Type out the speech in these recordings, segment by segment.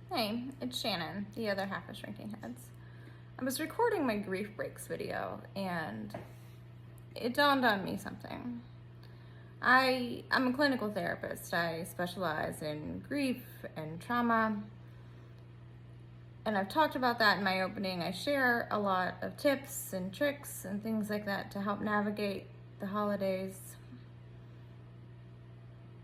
Hey, it's Shannon, the other half of Shrinking Heads. I was recording my grief breaks video and it dawned on me something. I'm a clinical therapist. I specialize in grief and trauma. And I've talked about that in my opening. I share a lot of tips and tricks and things like that to help navigate the holidays.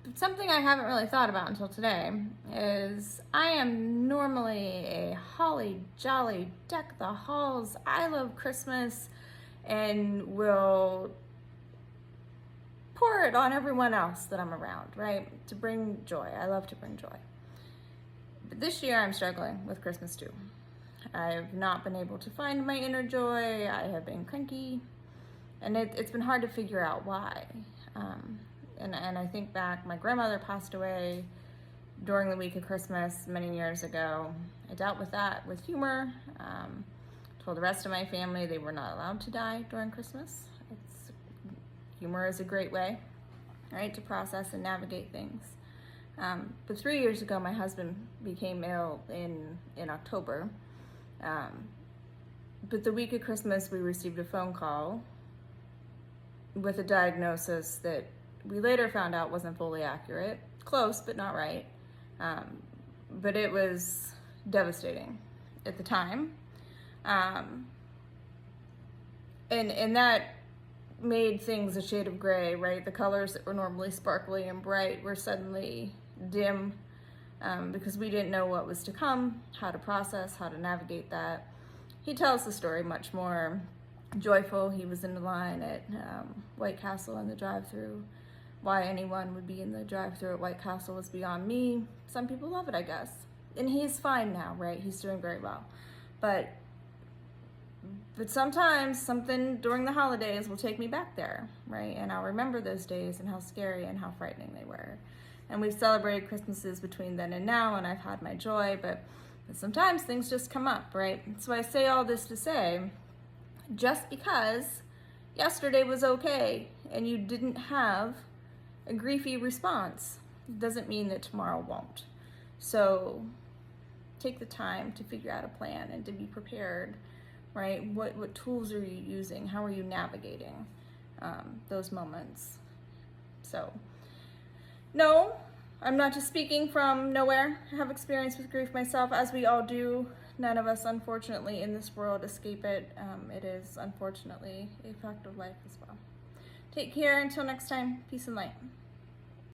But something I haven't really thought about until today is I am normally a holly jolly, deck the halls, I love Christmas, and will pour it on everyone else that I'm around, right? To bring joy. I love to bring joy. But this year I'm struggling with Christmas too. I've not been able to find my inner joy. I have been cranky, and it's been hard to figure out why. And I think back, my grandmother passed away during the week of Christmas many years ago. I dealt with that with humor. Told the rest of my family they were not allowed to die during Christmas. Humor is a great way, right, to process and navigate things. But 3 years ago, my husband became ill in October. But the week of Christmas, we received a phone call with a diagnosis that we later found out wasn't fully accurate. Close, but not right. But it was devastating at the time. And that made things a shade of gray, right? The colors that were normally sparkly and bright were suddenly dim because we didn't know what was to come, how to process, how to navigate that. He tells the story much more joyful. He was in the line at White Castle in the drive-thru. Why anyone would be in the drive-thru at White Castle was beyond me. Some people love it, I guess. And he's fine now, right? He's doing very well. But sometimes something during the holidays will take me back there, right? And I'll remember those days and how scary and how frightening they were. And we've celebrated Christmases between then and now, and I've had my joy, but sometimes things just come up, right? So I say all this to say, just because yesterday was okay and you didn't have a griefy response doesn't mean that tomorrow won't. So take the time to figure out a plan and to be prepared, right? What tools are you using? How are you navigating those moments? So, no, I'm not just speaking from nowhere. I have experience with grief myself, as we all do. None of us, unfortunately, in this world escape it. It is, unfortunately, a fact of life as well. Take care until next time. Peace and light.